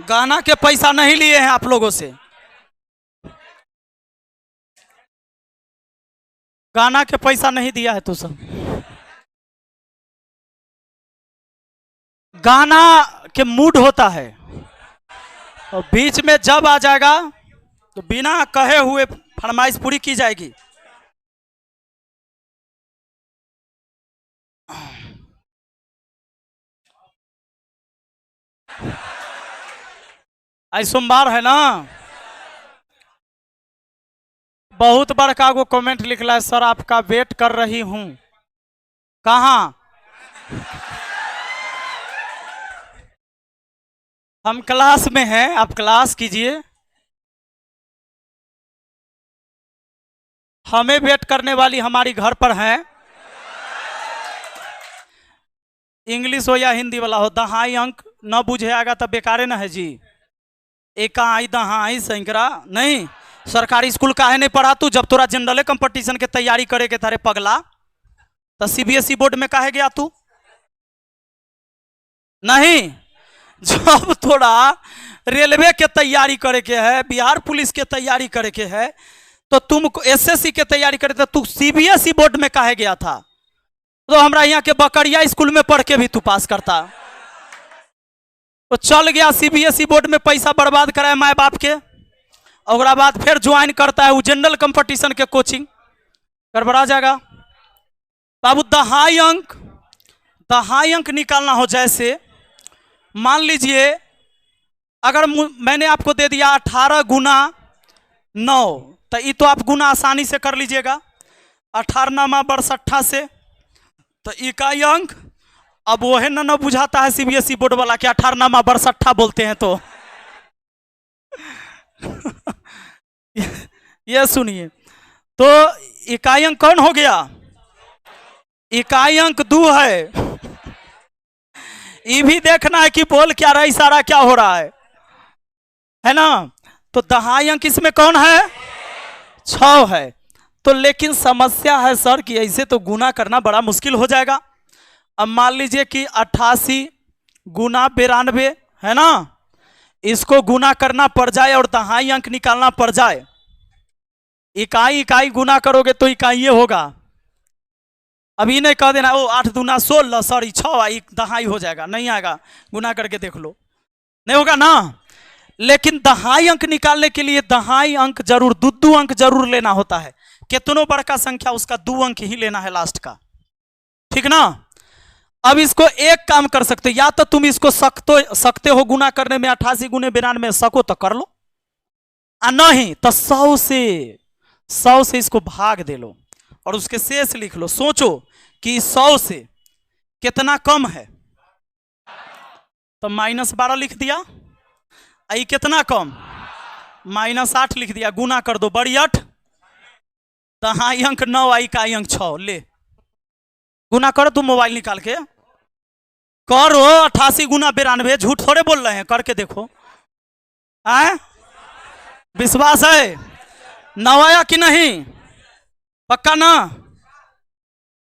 गाना के पैसा नहीं लिए हैं आप लोगों से। गाना के पैसा नहीं दिया है तू सब। गाना के मूड होता है और बीच में जब आ जाएगा तो बिना कहे हुए फरमाइश पूरी की जाएगी। आज सोमवार है ना। बहुत बड़का को कमेंट लिखला है, सर आपका वेट कर रही हूं। कहाँ? हम क्लास में हैं, आप क्लास कीजिए। हमें वेट करने वाली हमारी घर पर हैं। इंग्लिश हो या हिंदी वाला हो, दहाई अंक न बुझे आएगा तब बेकारे ना है जी। एक आई दहाई सैकड़ा नहीं। सरकारी स्कूल काहे नहीं पढ़ा तू? जब तोरा जनरल कंपटीशन के तैयारी करे के थारे पगला, तो सीबीएसई बोर्ड में काहे गया तू? नहीं, जब थोड़ा रेलवे के तैयारी करे के है, बिहार पुलिस के तैयारी करे के है, तो तुम एसएससी के तैयारी करे, तो तू सीबीएसई बोर्ड में काहे गया था? तो हमरा यहाँ के बकरिया स्कूल में पढ़ के भी तू पास करता। तो चल गया सीबीएसई बोर्ड में, पैसा बर्बाद कराए माए बाप के, और बाद फिर ज्वाइन करता है वो जनरल कंपटीशन के कोचिंग, गड़बड़ा जाएगा बाबू। दहाई अंक निकालना हो, जैसे मान लीजिए अगर मैंने आपको दे दिया 18 गुना 9, तो ये तो आप गुना आसानी से कर लीजिएगा। 18 62 से तो इकाई अंक। अब वह न बुझाता है सीबीएसई बोर्ड वाला कि 18 62 बोलते हैं तो ये सुनिए, तो इकाई अंक कौन हो गया? इकाई अंक 2 है। ये भी देखना है कि बोल क्या रहा है, इशारा क्या हो रहा है ना। तो दहाई अंक इसमें कौन है? 6 है। तो लेकिन समस्या है सर कि ऐसे तो गुना करना बड़ा मुश्किल हो जाएगा। अब मान लीजिए कि 88 गुना 92 है ना, इसको गुना करना पड़ जाए और दहाई अंक निकालना पड़ जाए। इकाई इकाई गुना करोगे तो इकाई होगा। अभी नहीं कह देना ओ 8 दूना 16, सॉरी 6 दहाई हो जाएगा, नहीं आएगा, गुना करके देख लो, नहीं होगा ना। लेकिन दहाई अंक निकालने के लिए दहाई अंक जरूर, 2 अंक जरूर लेना होता है। कितनों बड़का संख्या उसका 2 अंक ही लेना है लास्ट का, ठीक ना। अब इसको एक काम कर सकते, या तो तुम इसको सकते हो गुना करने में, 88 गुने 92 सको तो कर लो, नहीं तो 100 से इसको भाग दे लो और उसके शेष लिख लो। सोचो कि 100 से कितना कम है, तो -12 लिख दिया। आई कितना कम? -8 लिख दिया। गुना कर दो, बड़ी 8, दहाई अंक 9, आई का अंक 6। ले गुना करो, तुम मोबाइल निकाल के करो। 88 गुना 92, झूठ थोड़े बोल रहे हैं, करके देखो। आए विश्वास है? नवाया कि नहीं? पक्का ना?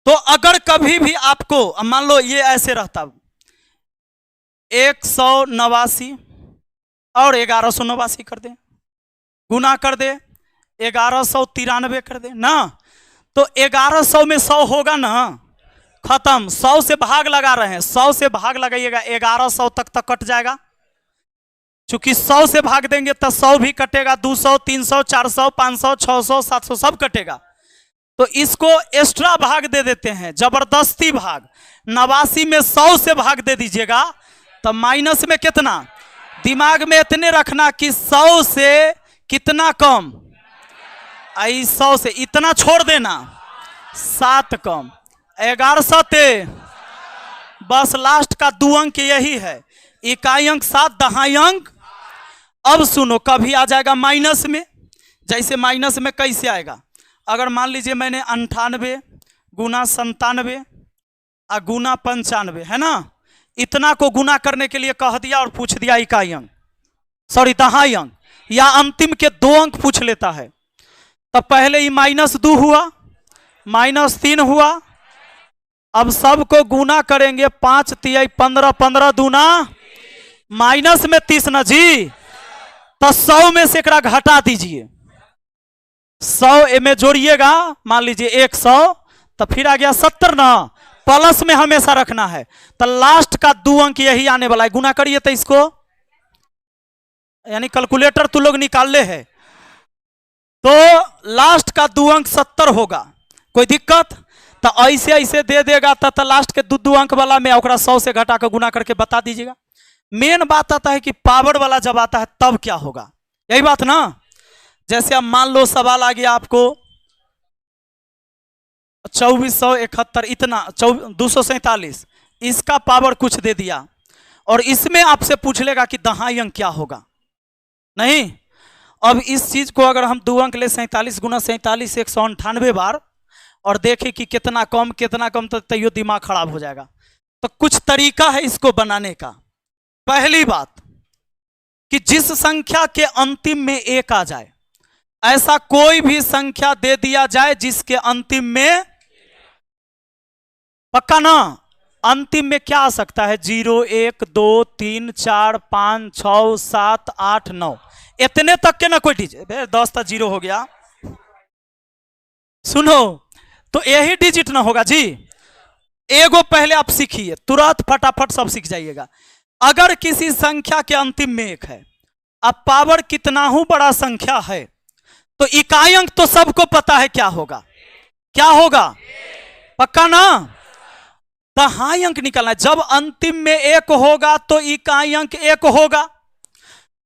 तो अगर कभी भी आपको मान लो ये ऐसे रहता 189 और 1189 कर दे, गुना कर दे 1193 कर दे ना, तो 1100 में 100 होगा ना, खत्म। 100 से भाग लगा रहे हैं, 100 से भाग लगाइएगा, 1100 तक कट जाएगा। चूंकि 100 से भाग देंगे तो 100 भी कटेगा, 200 300 400 500 600 700 सब कटेगा। तो इसको एक्स्ट्रा भाग दे देते हैं, जबरदस्ती भाग। 89 में 100 से भाग दे दीजिएगा, तो माइनस में कितना? दिमाग में इतने रखना कि 100 से कितना कम, 100 से इतना छोड़ देना, 7 कम, 1100 ते बस लास्ट का 2 अंक यही है। इकाई अंक 7, दहाई अंक। अब सुनो, कभी आ जाएगा माइनस में। जैसे माइनस में कैसे आएगा? अगर मान लीजिए मैंने 98 गुना 97 और गुना 95 है ना, इतना को गुना करने के लिए कह दिया और पूछ दिया इकाई अंक, सॉरी दहाई अंक, या अंतिम के 2 अंक पूछ लेता है। तब पहले ही -2 हुआ, -3 हुआ। अब सबको गुना करेंगे, 5 तिहाई 15, 15 दूना माइनस में 30 ना जी, तो 100 में से एकरा घटा दीजिए, 100 में जोड़िएगा, मान लीजिए 100, तो फिर आ गया 70 ना, प्लस में हमेशा रखना है, तो लास्ट का 2 अंक यही आने वाला है। गुना करिए तो इसको, यानी कैलकुलेटर तो लोग निकाल ले है, तो लास्ट का 2 अंक 70 होगा। कोई दिक्कत? तो ऐसे ऐसे दे देगा तो लास्ट के 2 अंक वाला में 100 से घटा कर गुना करके बता दीजिएगा। मेन बात आता है कि पावर वाला जब आता है तब क्या होगा, यही बात ना। जैसे अब मान लो सवाल आ गया आपको 2471 इतना 247, इसका पावर कुछ दे दिया और इसमें आपसे पूछ लेगा कि दहाई अंक क्या होगा। नहीं, अब इस चीज को अगर हम 2 अंक ले 47 गुना 47 198 बार और देखें कि कितना कम, तो तैयो दिमाग खराब हो जाएगा। तो कुछ तरीका है इसको बनाने का। पहली बात कि जिस संख्या के अंतिम में 1 आ जाए, ऐसा कोई भी संख्या दे दिया जाए जिसके अंतिम में, पक्का ना, अंतिम में क्या आ सकता है, 0 1 2 3 4 5 6 7 8 9, इतने तक के ना कोई डिजिट। 10 था 0 हो गया, सुनो, तो यही डिजिट ना होगा जी। एगो पहले आप सीखिए, तुरंत फटाफट सब सीख जाइएगा। अगर किसी संख्या के अंतिम में 1 है, अब पावर कितना ही बड़ा संख्या है, तो इकाई अंक तो सबको पता है क्या होगा, क्या होगा, पक्का ना। दहाई अंक निकालना है, जब अंतिम में 1 होगा तो इकाई अंक 1 होगा।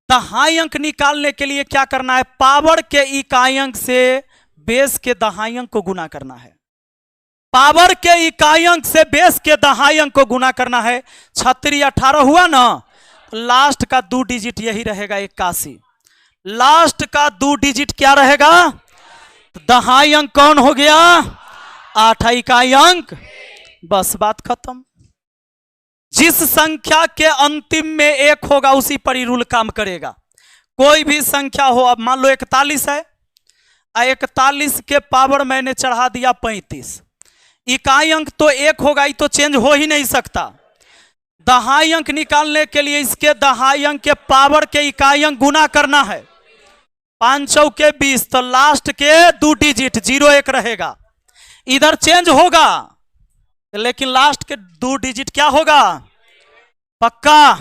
दहाई अंक निकालने के लिए क्या करना है, पावर के इकाई अंक से बेस के दहाई अंक को गुना करना है। पावर के इकाई अंक से बेस के दहाई अंक को गुना करना है। 36 18 हुआ ना, लास्ट का 2 डिजिट यही रहेगा 81। लास्ट का 2 डिजिट क्या रहेगा, दहाई अंक कौन हो गया, 8 इकाई अंक, बस बात खत्म। जिस संख्या के अंतिम में 1 होगा उसी पर ही रूल काम करेगा। कोई भी संख्या हो, अब मान लो 41 है, 41 के पावर मैंने चढ़ा दिया 35, इकाई अंक तो 1 होगा, ही तो चेंज हो ही नहीं सकता। दहाई अंक निकालने के लिए इसके दहाई अंक के पावर के इकाई अंक गुना करना है। 5 चौके 20, तो लास्ट के 2 डिजिट 0 1 रहेगा, इधर चेंज होगा लेकिन लास्ट के 2 डिजिट क्या होगा, पक्का,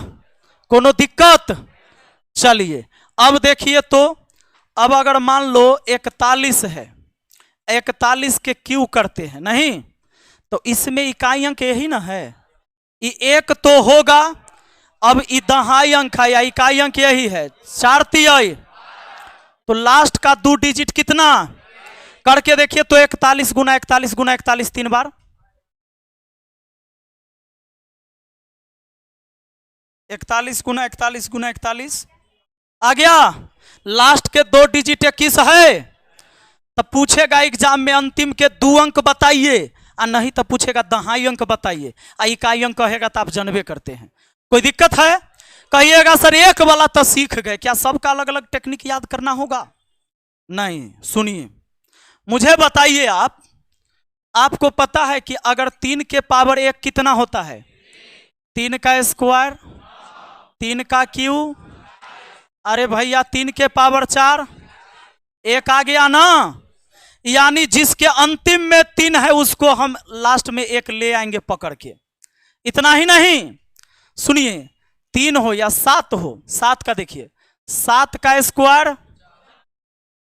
कोनो दिक्कत। चलिए अब देखिए, तो अब अगर मान लो 41 है, 41 के क्यू करते हैं, नहीं तो इसमें इकाई अंक यही ना है, ये 1 तो होगा। अब दहाई अंक है या इकाई अंक यही है, 4 तिहाई, तो लास्ट का 2 डिजिट कितना करके देखिए, तो 41 गुना 41 गुना 41 3 बार, 41 गुना 41 गुना 41 आ गया। लास्ट के 2 डिजिट 21 है, तब पूछेगा एग्जाम में अंतिम के 2 अंक बताइए, और नहीं तो पूछेगा दहाई अंक बताइए, इकाई अंक कहेगा तो आप जानबे करते हैं। कोई दिक्कत है, कहिएगा सर 1 वाला तो सीख गए, क्या सबका अलग अलग टेक्निक याद करना होगा, नहीं। सुनिए, मुझे बताइए, आपको पता है कि अगर 3 के पावर 1 कितना होता है, 3 का स्क्वायर, 3 का क्यू, अरे भैया 3 के पावर 4, 1 आ गया ना, यानी जिसके अंतिम में 3 है उसको हम लास्ट में 1 ले आएंगे पकड़ के। इतना ही नहीं, सुनिए, 3 हो या 7 हो, 7 का देखिए, 7 का स्क्वायर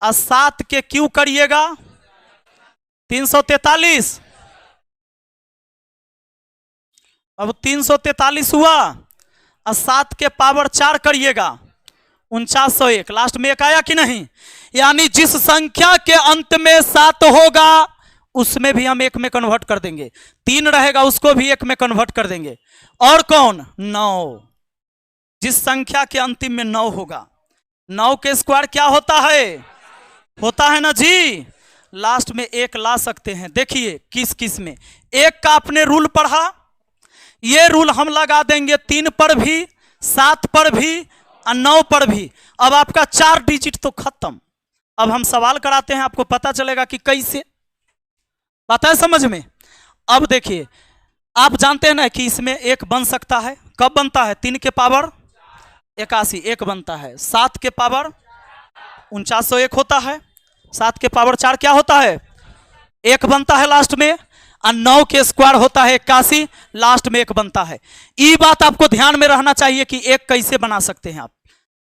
और 7 के क्यू करिएगा 343, अब 343 हुआ, और 7 के पावर 4 करिएगा 4901, लास्ट में 1 आया कि नहीं। यानी जिस संख्या के अंत में 7 होगा उसमें भी हम 1 में कन्वर्ट कर देंगे, 3 रहेगा उसको भी 1 में कन्वर्ट कर देंगे, और कौन, 9। जिस संख्या के अंतिम में 9 होगा, 9 के स्क्वायर क्या होता है ना जी, लास्ट में 1 ला सकते हैं। देखिए किस किस में, 1 का आपने रूल पढ़ा, ये रूल हम लगा देंगे 3 पर भी, 7 पर भी और 9 पर भी। अब आपका 4 डिजिट तो खत्म। अब हम सवाल कराते हैं, आपको पता चलेगा कि कैसे, पता है समझ में। अब देखिए, आप जानते हैं ना कि इसमें 1 बन सकता है, कब बनता है, 3 के पावर 81 1 बनता है। 7 के पावर 4901 होता है। 7 के पावर 4 क्या होता है? 1 बनता है लास्ट में। और 9 के स्क्वायर होता है 81, लास्ट में 1 बनता है। ये बात आपको ध्यान में रहना चाहिए कि 1 कैसे बना सकते हैं आप।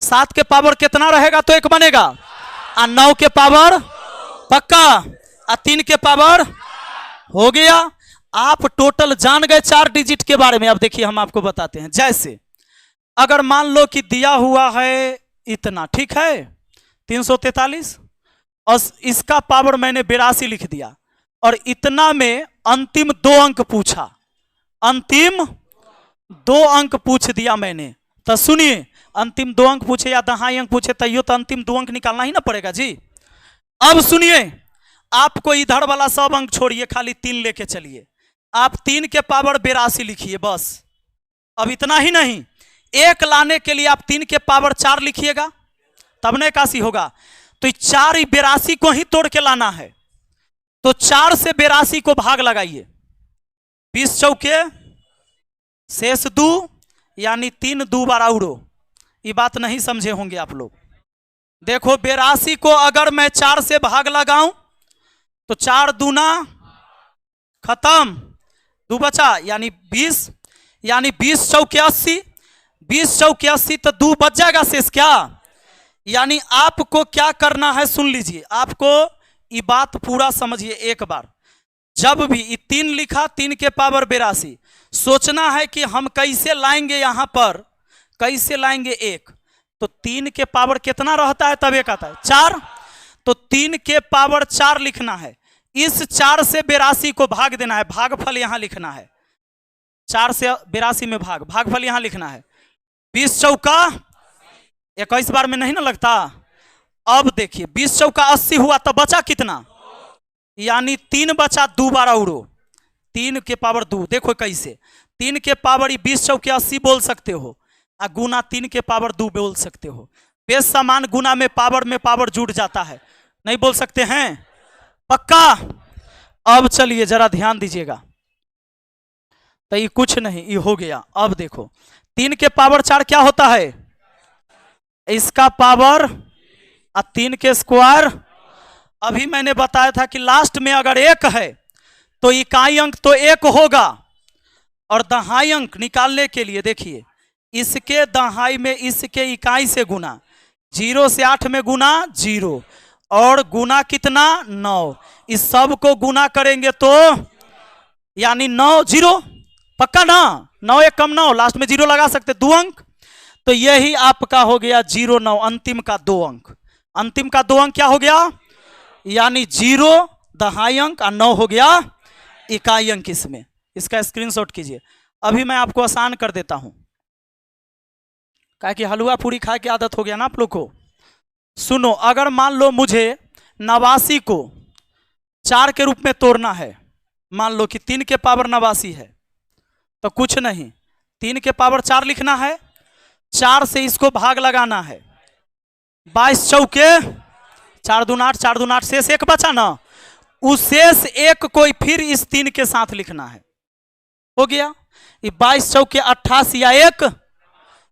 7 के पावर कितना रहेगा तो 1 बनेगा, और 9 के पावर पक्का, और 3 के पावर हो गया। आप टोटल जान गए 4 डिजिट के बारे में। अब देखिए हम आपको बताते हैं। जैसे अगर मान लो कि दिया हुआ है इतना, ठीक है 343, और इसका पावर मैंने 82 लिख दिया, और इतना में अंतिम 2 अंक पूछा, अंतिम 2 अंक पूछ दिया मैंने। तो सुनिए, अंतिम 2 अंक पूछे या दहाई अंक पूछे तो अंतिम 2 अंक निकालना ही ना पड़ेगा जी। अब सुनिए, आपको इधर वाला सब अंक छोड़िए, खाली 3 लेके चलिए। आप 3 के पावर 82 लिखिए बस। अब इतना ही नहीं, 1 लाने के लिए आप 3 के पावर 4 लिखिएगा, तब ना 81 होगा। तो 4 82 को ही तोड़ के लाना है। तो 4 से 82 को भाग लगाइए, 20 चौके शेष 2, यानी 3 2 12 उड़ो। ये बात नहीं समझे होंगे आप लोग। देखो 82 को अगर मैं 4 से भाग लगाऊं तो 4 दूना खत्म, 2 बचा, यानी 20, यानी 20 चौके 80, 20 चौके 80 तो 2 बच जाएगा शेष क्या। यानी आपको क्या करना है, सुन लीजिए, आपको ये बात पूरा समझिए एक बार। जब भी ये 3 लिखा, 3 के पावर 82, सोचना है कि हम कैसे लाएंगे, यहां पर कैसे लाएंगे 1। तो 3 के पावर कितना रहता है तब 1 आता है 4। तो 3 के पावर 4 लिखना है। इस 4 से 82 को भाग देना है, भागफल यहां लिखना है। 4 से 82 में भागफल यहां लिखना है। 20 चौका 21 बार में नहीं ना लगता। अब देखिए 20 चौका 80 हुआ, तो बचा कितना, यानी 3 बचा, 2 12 उड़ो, 3 के पावर 2। देखो कैसे 3 के पावर 20 चौके 80 बोल सकते हो, और गुना 3 के पावर 2 बोल सकते हो। बेस समान गुना में पावर जुड़ जाता है, नहीं बोल सकते हैं पक्का। अब चलिए जरा ध्यान दीजिएगा। तो ये कुछ नहीं, ये हो गया। अब देखो 3 के पावर 4 क्या होता है, इसका पावर और 3 के स्क्वायर। अभी मैंने बताया था कि लास्ट में अगर 1 है तो इकाई अंक तो 1 होगा, और दहाई अंक निकालने के लिए देखिए, इसके दहाई में इसके इकाई से गुना, 0 से 8 में गुना 0, और गुना कितना 9। इस सब को गुना करेंगे तो यानी 9 0 पक्का ना, 9 1 कम 9, लास्ट में 0 लगा सकते 2 अंक। तो यही आपका हो गया 0 9, अंतिम का 2 अंक। अंतिम का 2 अंक क्या हो गया, यानी 0 दहाई अंक और 9 हो गया इकाई अंक। इसमें इसका स्क्रीनशॉट कीजिए। अभी मैं आपको आसान कर देता हूं, क्या कि हलवा पूरी खा के आदत हो गया ना आप लोग को। सुनो, अगर मान लो मुझे 89 को 4 के रूप में तोड़ना है, मान लो कि 3 के पावर 89 है, तो कुछ नहीं, 3 के पावर 4 लिखना है, 4 से इसको भाग लगाना है, 22 चौके 4 दूना 8, 4 दूना 8, शेष 1 बचा ना, उस शेष 1 को फिर इस 3 के साथ लिखना है। हो गया, ये 22 चौके 88 या 1,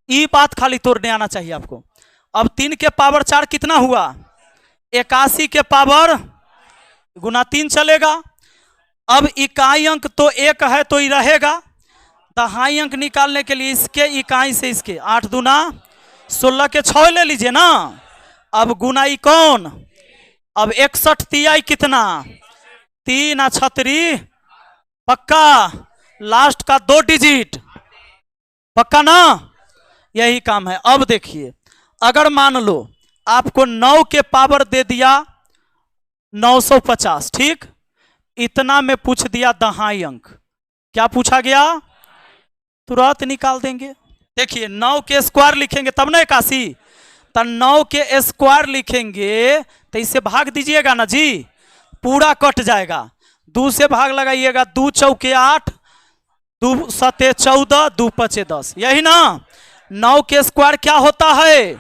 ये बात खाली तोड़ने आना चाहिए आपको। अब 3 के पावर 4 कितना हुआ, 81 के पावर गुना 3 चलेगा। अब इकाई अंक तो 1 है तो ये रहेगा, दहाई अंक निकालने के लिए इसके इकाई से इसके 8 दूना 16 के 6 ले लीजिए ना। अब गुनाई कौन, अब 61 तिहाई कितना 3 छतरी पक्का, लास्ट का 2 डिजिट पक्का ना, यही काम है। अब देखिए, अगर मान लो आपको 9 के पावर दे दिया 950, ठीक, इतना में पूछ दिया दहाई अंक, क्या पूछा गया, तुरंत निकाल देंगे। देखिए 9 के स्क्वायर लिखेंगे तब ना 81, तो 9 के स्क्वायर लिखेंगे तो इसे भाग दीजिएगा ना जी, पूरा कट जाएगा। 2 से भाग लगाइएगा, 2 चौके 8, 2 सते 14, 2 पचे 10, यही ना। 9 के स्क्वायर क्या होता है,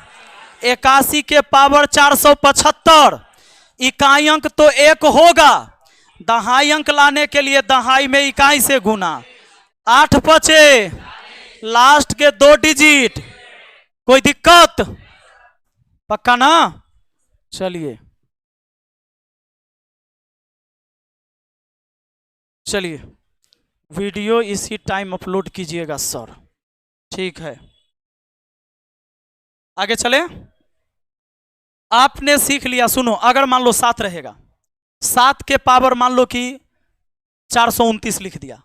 81 के पावर 475। इकाई अंक तो 1 होगा, दहाई अंक लाने के लिए दहाई में इकाई से गुना, 8 पचे लास्ट के 2 डिजिट कोई दिक्कत? पक्का ना? चलिए चलिए, वीडियो इसी टाइम अपलोड कीजिएगा सर। ठीक है, आगे चले। आपने सीख लिया, सुनो, अगर मान लो 7 रहेगा, 7 के पावर मान लो कि 429 लिख दिया,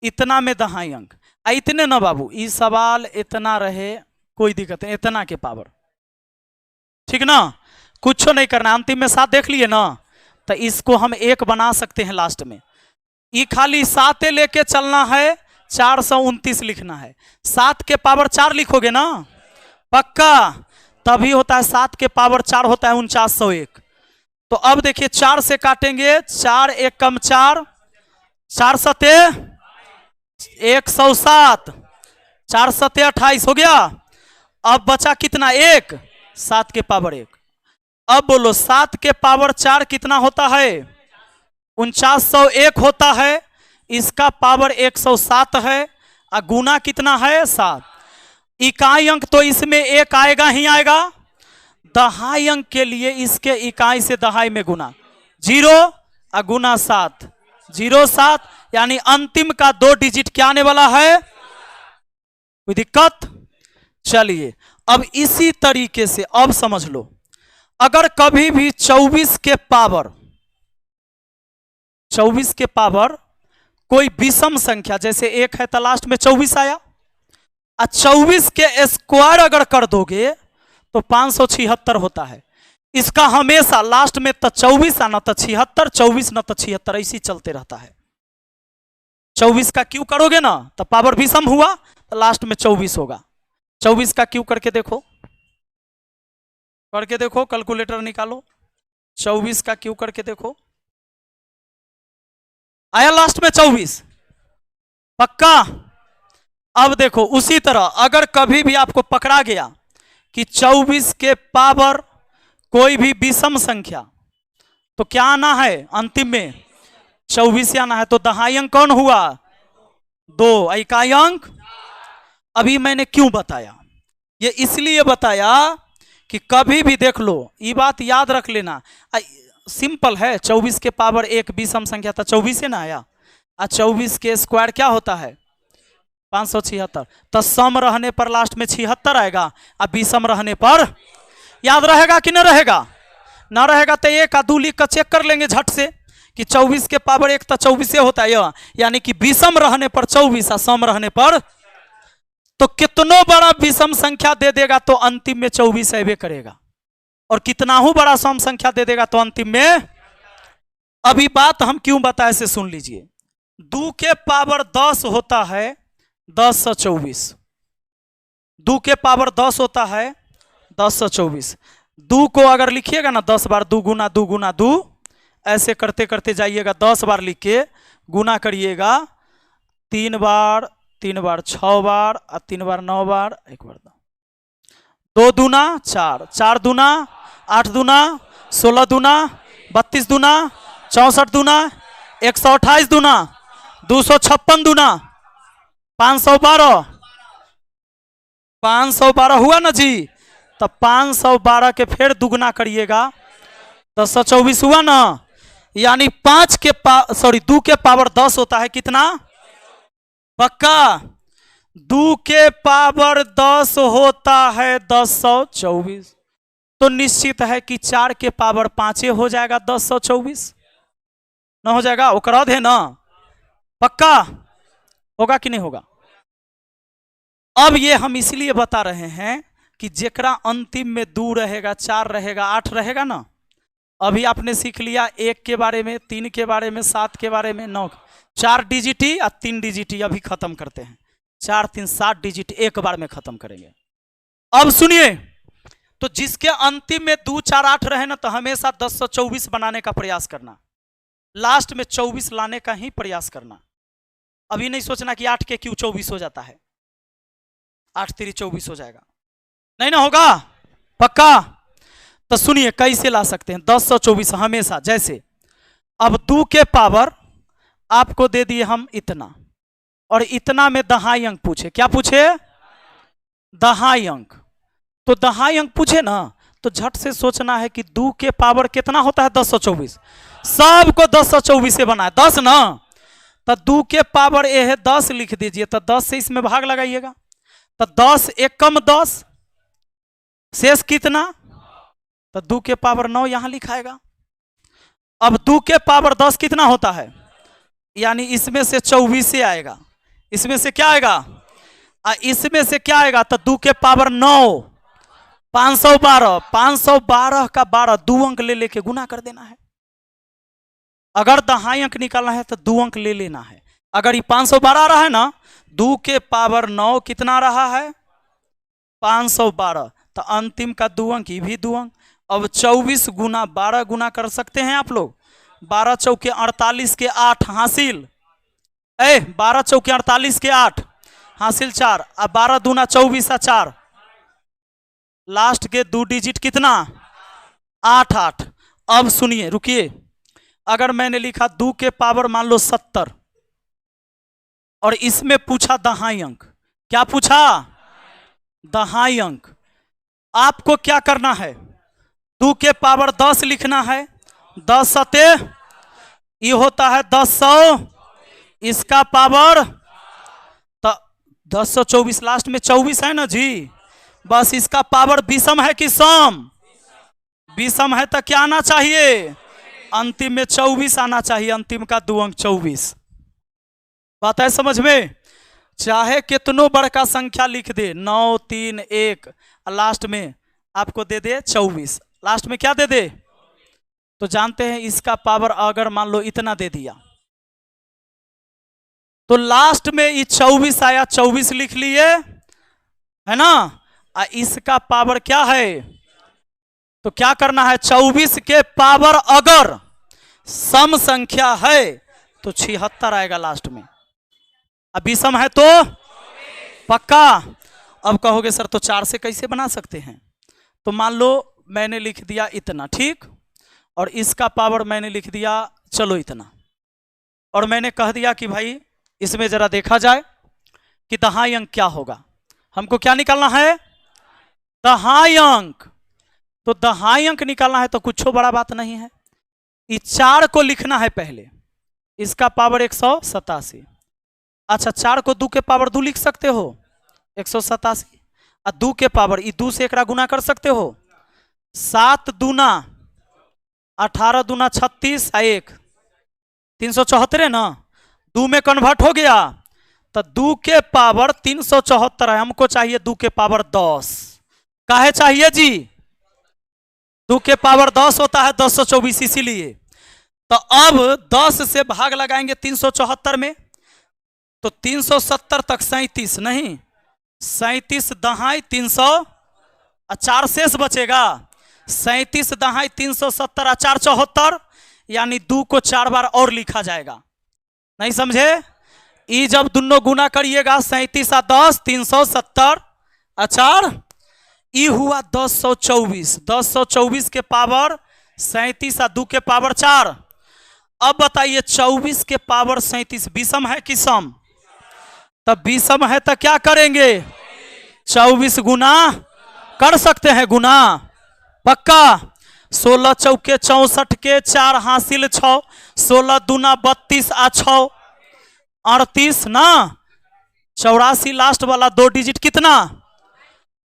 इतना में दहाई अंक, इतने ना बाबू, ये सवाल इतना रहे कोई दिक्कत नहीं, इतना के पावर, ठीक ना, कुछ नहीं करना। अंतिम में 7 देख लिए ना, तो इसको हम 1 बना सकते हैं लास्ट में। ये खाली 7 लेके चलना है, 429 लिखना है। 7 के पावर 4 लिखोगे ना, पक्का, तभी होता है 7 के पावर 4 होता है 4901। तो अब देखिए 4 से काटेंगे, 4 1 कम 4, 4 सते 107, 4 सते 28 हो गया। अब बचा कितना? 1, 7 के पावर 1। अब बोलो 7 के पावर 4 कितना होता है? 4901 होता है। इसका पावर 107 है, और गुना कितना है? 7। इकाई अंक तो इसमें 1 आएगा ही आएगा। दहाई अंक के लिए इसके इकाई से दहाई में गुना 0 और गुना 7, 0 7, यानी अंतिम का 2 डिजिट क्या आने वाला है? कोई दिक्कत? चलिए अब इसी तरीके से अब समझ लो, अगर कभी भी 24 के पावर कोई विषम संख्या, जैसे 1 है तो लास्ट में 24 आया, और 24 के स्क्वायर अगर कर दोगे तो 576 होता है। इसका हमेशा लास्ट में तो 24 आना तो 76, 24 ना तो 76, ऐसी चलते रहता है। 24 का क्यू करोगे ना तो पावर विषम हुआ तो लास्ट में 24 होगा। 24 का क्यू करके देखो, कैलकुलेटर निकालो, 24 का क्यू करके देखो, आया लास्ट में 24, पक्का। अब देखो उसी तरह अगर कभी भी आपको पकड़ा गया कि 24 के पावर कोई भी विषम संख्या, तो क्या आना है? अंतिम में 24 आना है। तो दहाई अंक कौन हुआ? 2, इकाई अंक। अभी मैंने क्यों बताया? ये इसलिए बताया कि कभी भी देख लो, ये बात याद रख लेना, सिंपल है। 24 के पावर 1 विषम संख्या था, 24 ना आया, और 24 के स्क्वायर क्या होता है? 576। तो सम रहने पर लास्ट में 76 आएगा, और विषम रहने पर याद रहेगा कि न रहेगा? ना रहेगा तो 1 का 2 लिख कर चेक कर लेंगे झट से कि 24 के पावर 1 तो 24 होता है, यानी कि विषम रहने पर 24 और सम रहने पर, तो कितनों बड़ा विषम संख्या दे देगा तो अंतिम में 24 आवे करेगा, और कितना ही बड़ा सम संख्या दे देगा तो अंतिम में। अभी बात हम क्यों बताए से सुन लीजिए। 2 के पावर 10 होता है 10 से 24, 2 के पावर 10 होता है 10 से 24। 2 को अगर लिखिएगा ना 10 बार, 2 गुना 2 गुना 2, ऐसे करते करते जाइएगा, 10 बार लिख के गुना करिएगा, 3 बार 3 बार 6 बार, और 3 बार 9 बार, 1 बार 2 दूना 4, 4 दूना 8 दूना 16 दूना 32 दूना 64 दूना 128 दूना 256 दूना 512, 512 हुआ ना जी। तो 512 के फिर दुगना करिएगा, 10 से 24 हुआ ना, यानी 2 के पावर 10 होता है कितना? पक्का 2 के पावर 10 होता है 10 से 24। तो निश्चित है कि 4 के पावर 5 हो जाएगा 10 से 24, ना हो जाएगा? वो करा दे ना, पक्का होगा कि नहीं होगा? अब ये हम इसलिए बता रहे हैं कि जेकरा अंतिम में 2 रहेगा, 4 रहेगा, 8 रहेगा ना। अभी आपने सीख लिया 1 के बारे में, 3 के बारे में, 7 के बारे में, 9, 4 डिजिट ही और 3 डिजिट ही अभी खत्म करते हैं। 4 3 7 डिजिट एक बार में खत्म करेंगे। अब सुनिए, तो जिसके अंतिम में 2 4 8 रहे ना, तो हमेशा 10 से 24 बनाने का प्रयास करना, लास्ट में 24 लाने का ही प्रयास करना। अभी नहीं सोचना कि 8 के क्यों 24 हो जाता है, 8 3 24 हो जाएगा, नहीं ना होगा, पक्का। तो सुनिए कैसे ला सकते हैं 10 से 24 हमेशा। जैसे अब 2 के पावर आपको दे दिए हम इतना, और इतना में दहाई अंक पूछे, क्या पूछे? दहाई अंक। तो दहाई अंक पूछे ना तो झट से सोचना है कि 2 के पावर कितना होता है 1024। सबको 1024 से बना है 10 ना, तो 2 के पावर ए है 10 लिख दीजिए, तो 10 से इसमें भाग लगाइएगा, तो 10 एक कम 10 शेष कितना, तो 2 के पावर 9 यहां लिखाएगा। अब 2 के पावर 10 कितना होता है, यानी इसमें से 24 से आएगा, इसमें से क्या आएगा, इसमें से क्या आएगा, तो 2 के पावर 9 512, 512 का 12 2 अंक ले लेके गुना कर देना है। अगर दहाई अंक निकालना है तो 2 अंक ले लेना है। अगर ये 512 रहा है ना, 2 के पावर 9 कितना रहा है 512, तो अंतिम का 2 अंक, ये भी 2 अंक। अब 24 गुना 12 गुना कर सकते हैं आप लोग, 12 चौके 48 के 8 हासिल, 12 चौके 48 के 8 हासिल 4, अब 12 दूना 24 4, लास्ट के 2 डिजिट कितना 8 8। अब सुनिए रुकिए, अगर मैंने लिखा 2 के पावर मान लो 70 और इसमें पूछा दहाई अंक, क्या पूछा दहाई अंक, आपको क्या करना है 2 के पावर 10 लिखना है, 10 सते ये होता है 10 इसका पावर, तो 1024 लास्ट में 24 है ना जी, बस इसका पावर विषम है कि सम, विषम है तो क्या आना चाहिए, अंतिम में 24 आना चाहिए, अंतिम का 2 अंक 24। बात है समझ में, चाहे कितनों बड़का संख्या लिख दे 9 3 1, लास्ट में आपको दे दे 24, लास्ट में क्या दे दे, तो जानते हैं इसका पावर अगर मान लो इतना दे दिया तो लास्ट में ये 24 आया, 24 लिख लिए है ना, इसका पावर क्या है, तो क्या करना है 24 के पावर अगर सम संख्या है तो 76 आएगा लास्ट में, अब विषम है तो पक्का। अब कहोगे सर तो 4 से कैसे बना सकते हैं, तो मान लो मैंने लिख दिया इतना, ठीक, और इसका पावर मैंने लिख दिया चलो इतना, और मैंने कह दिया कि भाई इसमें जरा देखा जाए कि दहाई अंक क्या होगा, हमको क्या निकालना है दहाई अंक। तो दहाई अंक निकालना है तो कुछ बड़ा बात नहीं है, इस 4 को लिखना है पहले, इसका पावर 187, अच्छा 4 को 2 के पावर 2 लिख सकते हो 187, और 2 के पावर 2 से एकरा गुना कर सकते हो, 7 दूना 18 दूना 36 1 374 ना, 2 में कन्वर्ट हो गया, तो 2 के पावर 374 है, हमको चाहिए 2 के पावर 10, काहे चाहिए जी, 2 के पावर 10 होता है 1024, इसीलिए तो अब 10 से भाग लगाएंगे 374 में, तो 370 तक 37 नहीं 37 दहाई 300 4 शेष बचेगा, 37 दहाई 370 4 74, यानी 2 को 4 बार और लिखा जाएगा, नहीं समझे, ई जब दोनों गुना करिएगा 37 10 370 4, ई हुआ 1024, 1024 के पावर 37 2 के पावर 4। अब बताइए 24 के पावर 37 विषम है कि सम, तब विषम है तो क्या करेंगे 24 गुना कर सकते हैं, गुना पक्का, 16 चौके 64 के 4 हासिल 6, 16 दूना 32 आ 6 38 ना, 84 लास्ट वाला 2 डिजिट कितना,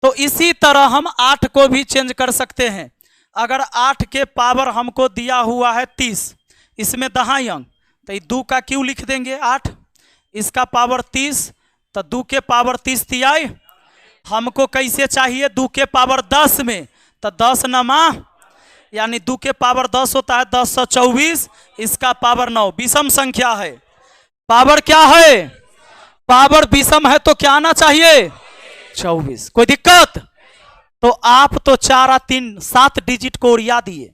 तो इसी तरह हम 8 को भी चेंज कर सकते हैं, अगर 8 के पावर हमको दिया हुआ है 30, इसमें दहाई अंक, तो 2 का क्यों लिख देंगे 8, इसका पावर 30, तो 2 के पावर 30 तियाई, हमको कैसे चाहिए 2 के पावर 10 में, तो 10 नमा, यानी 2 के पावर 10 होता है 1024, इसका पावर 9, विषम संख्या है, पावर क्या है, पावर विषम है तो क्या आना चाहिए 24, कोई दिक्कत, तो आप तो 4 और 3 7 डिजिट को उड़िया दिए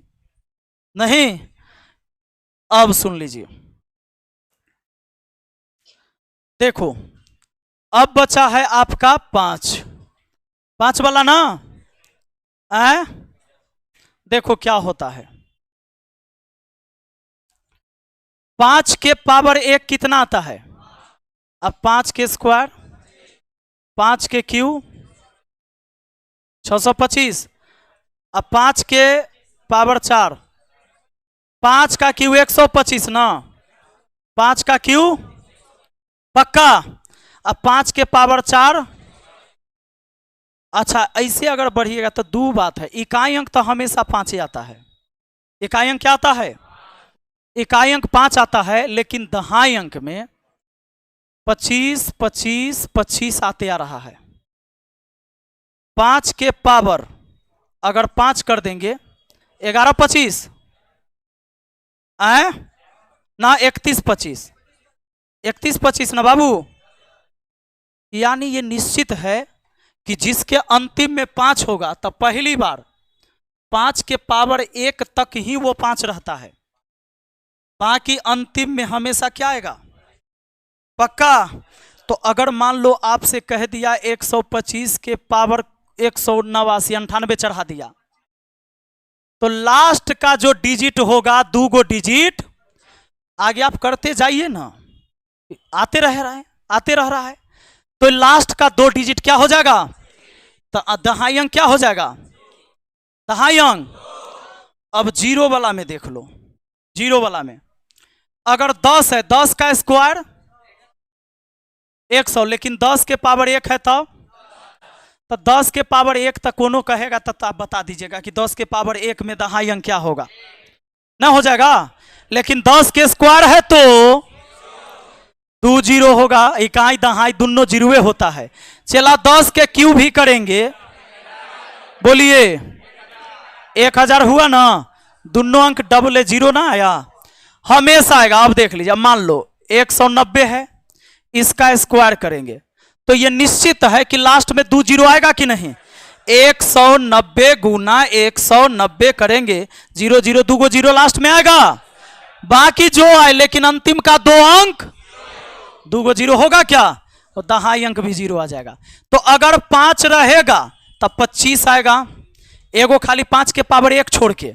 नहीं। अब सुन लीजिए, देखो अब बचा है आपका 5 वाला ना, देखो क्या होता है, 5 के पावर 1 कितना आता है, अब 5 के स्क्वायर 5 के क्यूब 625। अब 5 के पावर 4, 5 का क्यू 125 ना, 5 का क्यू पक्का। अब 5 के पावर 4। अच्छा ऐसे अगर बढ़िएगा तो दो बात है, इकाई अंक तो हमेशा 5 ही आता है। इकाई अंक क्या आता है? इकाई अंक 5 आता है, लेकिन दहाई अंक में 25 25 25 आते आ रहा है। 5 के पावर अगर 5 कर देंगे 11 25 आए ना, 31 25, 31 25 ना बाबू। यानी ये निश्चित है कि जिसके अंतिम में 5 होगा तब पहली बार 5 के पावर 1 तक ही वो 5 रहता है, बाकी अंतिम में हमेशा क्या आएगा? पक्का। तो अगर मान लो आपसे कह दिया 125 के पावर 189 98 चढ़ा दिया, तो लास्ट का जो डिजिट होगा, 2 गो डिजिट आगे आप करते जाइए ना, आते रह रहा है, आते रह रहा है, तो लास्ट का 2 डिजिट क्या हो जाएगा? तो दहाई अंक क्या हो जाएगा? दहाई अंक। अब जीरो वाला में देख लो, जीरो वाला में अगर 10 है, 10 का स्क्वायर 100, लेकिन 10 के पावर 1 है तो 10 के पावर 1 तक कोनो कहेगा तब तो आप बता दीजिएगा कि 10 के पावर 1 में दहाई अंक क्या होगा, ना हो जाएगा। लेकिन 10 के स्क्वायर है तो 2 जीरो होगा, इकाई दहाई दोनों जीरोए होता है। चला 10 के क्यूब भी करेंगे, बोलिए 1000 हुआ ना, दोनों अंक डबल है, जीरो ना आया, हमेशा आएगा। अब देख लीजिए, मान लो 190 है, इसका स्क्वायर करेंगे तो ये निश्चित है कि लास्ट में 2 जीरो आएगा कि नहीं। 190 गुना 190 करेंगे, 0 0 2 गो जीरो लास्ट में आएगा, बाकी जो आए, लेकिन अंतिम का 2 अंक 2 गो जीरो होगा क्या, तो दहाई अंक भी जीरो आ जाएगा। तो अगर 5 रहेगा तब 25 आएगा, एगो खाली 5 के पावर 1 छोड़ के,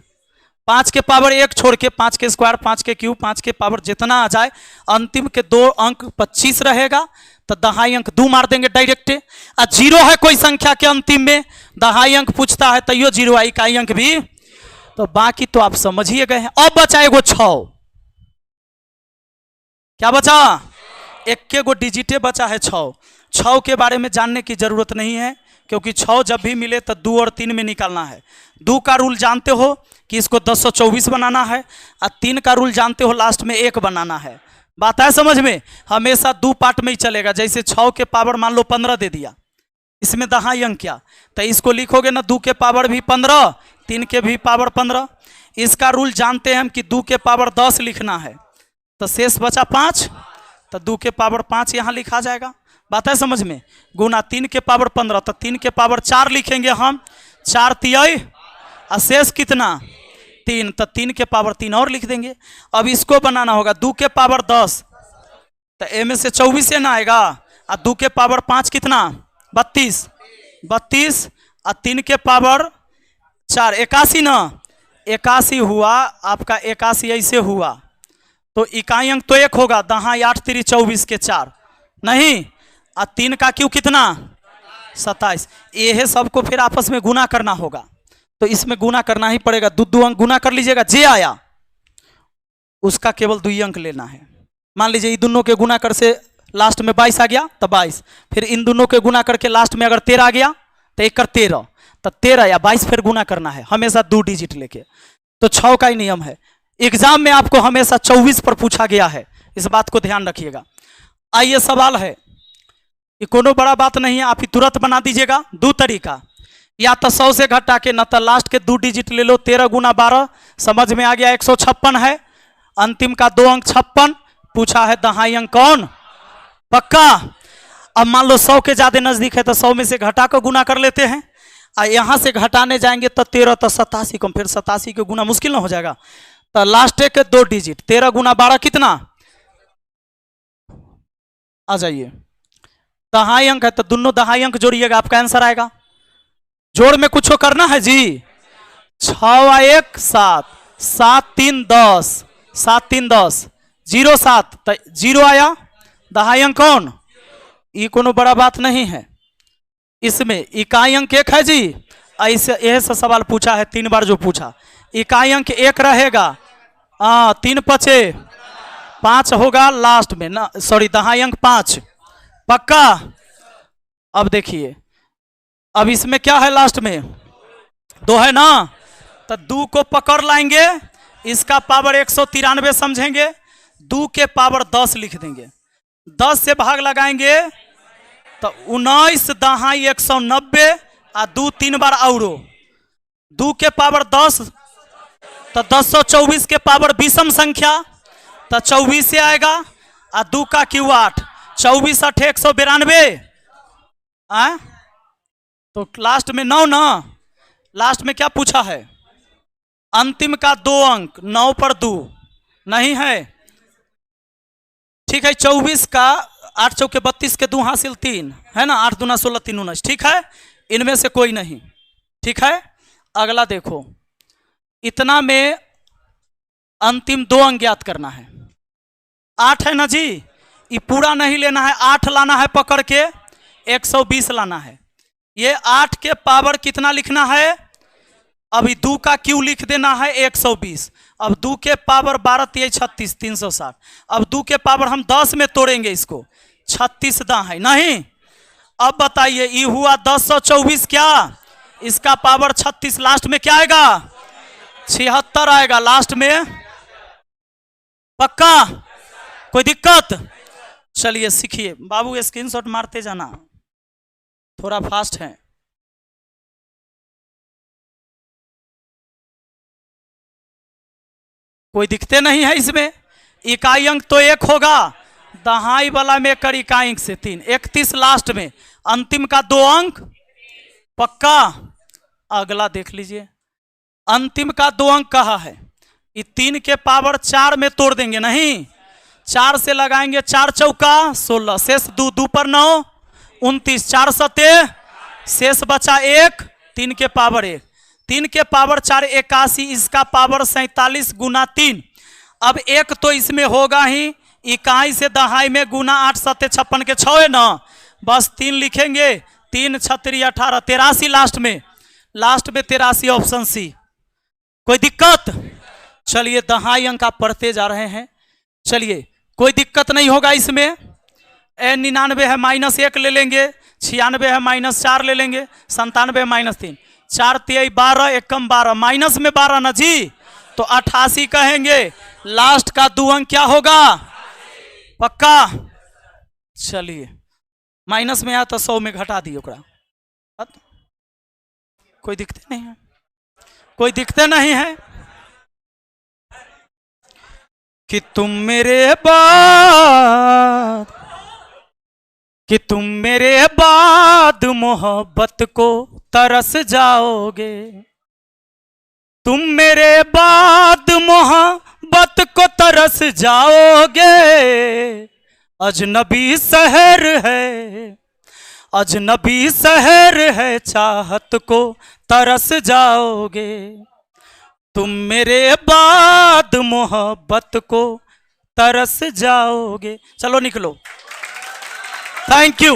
5 के पावर 1 छोड़ के 5 के स्क्वायर 5 के क्यूब 5 के पावर जितना आ जाए, अंतिम के 2 अंक 25 रहेगा, तो दहाई अंक 2 मार देंगे डायरेक्ट। और जीरो है कोई संख्या के अंतिम में, दहाई अंक पूछता है तो यो जीरो आई, इकाई अंक भी, तो बाकी तो आप समझिए गए हैं। अब बचा एगो 6, क्या बचा? एक के गो डिजिटे बचा है 6। 6 के बारे में जानने की जरूरत नहीं है, क्योंकि 6 जब भी मिले तो 2 और 3 में निकालना है। 2 का रूल जानते हो कि इसको 1024 बनाना है, और 3 का रूल जानते हो लास्ट में 1 बनाना है। बात है समझ में? हमेशा 2 पार्ट में ही चलेगा। जैसे 6 के पावर मान लो 15 दे दिया, इसमें दहाई अंक क्या, तो इसको लिखोगे ना 2 के पावर भी 15, 3 के भी पावर 15। इसका रूल जानते हैं हम कि 2 के पावर 10 लिखना है, तो शेष बचा 5, तो 2 के पावर 5 यहाँ लिखा जाएगा। बात है समझ में? गुना 3 के पावर 15, तो 3 के पावर 4 लिखेंगे हम, 4 तिहाई, और शेष कितना 3, तो 3 के पावर 3 और लिख देंगे। अब इसको बनाना होगा 2 के पावर 10, तो ए में से 24 से ना आएगा, और 2 के पावर 5 कितना 32, 32, और 3 के पावर 4 81 ना, 81 हुआ आपका, 81 ऐसे हुआ, तो इकाई अंक तो 1 होगा, दहाई 8 3 24 के 4 नहीं, और 3 का क्यों कितना 27। ये सबको फिर आपस में गुना करना होगा, तो इसमें गुना करना ही पड़ेगा। 2 अंक गुना कर लीजिएगा, जे आया उसका केवल 2 अंक लेना है। मान लीजिए इन दोनों के गुना कर से लास्ट में 22 आ गया तो 22, फिर इन दोनों के गुना करके लास्ट में अगर 13 आ गया तो 1 कर 13, तो 13 या 22 फिर गुना करना है, हमेशा 2 डिजिट लेके। तो 6 का ही नियम है। एग्जाम में आपको हमेशा 24 पर पूछा गया है, इस बात को ध्यान रखिएगा। आइए सवाल है, ये कोनो बड़ा बात नहीं है, आप ही तुरंत बना दीजिएगा। 2 तरीका, या तो 100 से घटा के, न तो लास्ट के 2 डिजिट ले लो। 13 गुना 12 समझ में आ गया, 156 है, अंतिम का 2 अंक 56, पूछा है दहाई अंक कौन, पक्का। अब मान लो 100 के ज्यादा नजदीक है तो 100 में से घटा कर गुना कर लेते हैं, और यहां से घटाने जाएंगे तो 13 तो 87 को, फिर 87 के गुना मुश्किल ना हो जाएगा, तो लास्ट के 2 डिजिट 13 गुना 12 कितना आ जाइए, दहाई अंक है, तो दोनों दहाई अंक जोड़िएगा, आपका आंसर आएगा। जोड़ में कुछ करना है जी, 6 1 7, 7 3 10, 7 3 10, 0 7, तो 0 आया, दहाई अंक कौन, ये कोनो बड़ा बात नहीं है। इसमें इकाई अंक 1 है जी, ऐसे यह सब सवाल पूछा है 3 बार जो पूछा। इकाई अंक 1 रहेगा, 3 पचे 5 होगा लास्ट में ना, सॉरी दहाई अंक 5 पक्का। अब देखिए अब इसमें क्या है लास्ट में 2 है ना, तो 2 को पकड़ लाएंगे, इसका पावर 193 समझेंगे, 2 के पावर 10 लिख देंगे, 10 से भाग लगाएंगे तो 19 दहाई 190 और 2 3 बार औरो 2 के पावर 10 तो 1024 के पावर विषम संख्या तो 24 से आएगा और 2 का क्यू 8 24 8 192 तो लास्ट में 9 ना, लास्ट में क्या पूछा है अंतिम का 2 अंक 9 पर 2 नहीं है, ठीक है। 24 का 8 चौके 32 के 2 हासिल 3 है ना, 8 दूना 16 3 19, ठीक है। इनमें से कोई नहीं, ठीक है। अगला देखो, इतना में अंतिम 2 अंक ज्ञात करना है। 8 है ना जी, ये पूरा नहीं लेना है, 8 लाना है पकड़ के, 120 लाना है। ये 8 के पावर कितना लिखना है, अभी 2 का क्यू लिख देना है 120, अब 2 के पावर 12 23 36 360, अब 2 के पावर हम 10 में तोड़ेंगे इसको 36 दा है नहीं। अब बताइए ये हुआ 1024 क्या, इसका पावर 36, लास्ट में क्या आएगा 76 आएगा लास्ट में, पक्का कोई दिक्कत। चलिए सीखिए बाबू, स्क्रीनशॉट मारते जाना, थोड़ा फास्ट है। कोई दिखते नहीं है इसमें, इकाई अंक तो 1 होगा, दहाई वाला में कर इकाई अंक से 3 31 लास्ट में, अंतिम का 2 अंक पक्का। अगला देख लीजिए, अंतिम का 2 अंक कहा है, ये 3 के पावर 4 में तोड़ देंगे नहीं, 4 से लगाएंगे 4 चौका 16 शेष 2 2 पर 9 29 4 सते शेष बचा 1 3 के पावर 1 3 के पावर 4 81, इसका पावर 47 गुना 3। अब 1 तो इसमें होगा ही, इकाई से दहाई में गुना 8 सत्ते 56 के 6 है ना, बस 3 लिखेंगे, 3 छत्री 18 83 लास्ट में 83 ऑप्शन सी। कोई दिक्कत। चलिए दहाई अंक आप पढ़ते जा रहे हैं, चलिए कोई दिक्कत नहीं होगा इसमें। 99 है -1 ले लेंगे, 96 है -4 ले लेंगे, 97 है -3, 4 3 12 एकम 12 माइनस में 12 ना जी, तो 88 कहेंगे। लास्ट का 2 अंक क्या होगा पक्का। चलिए माइनस में आया तो 100 में घटा दिए ओकरा, कोई दिखते नहीं है, कोई दिखते नहीं है कि तुम मेरे बाद मोहब्बत को तरस जाओगे, तुम मेरे बाद मोहब्बत को तरस जाओगे, अजनबी शहर है, अजनबी शहर है, चाहत को तरस जाओगे, तुम मेरे बाद मोहब्बत को तरस जाओगे। चलो निकलो, थैंक यू।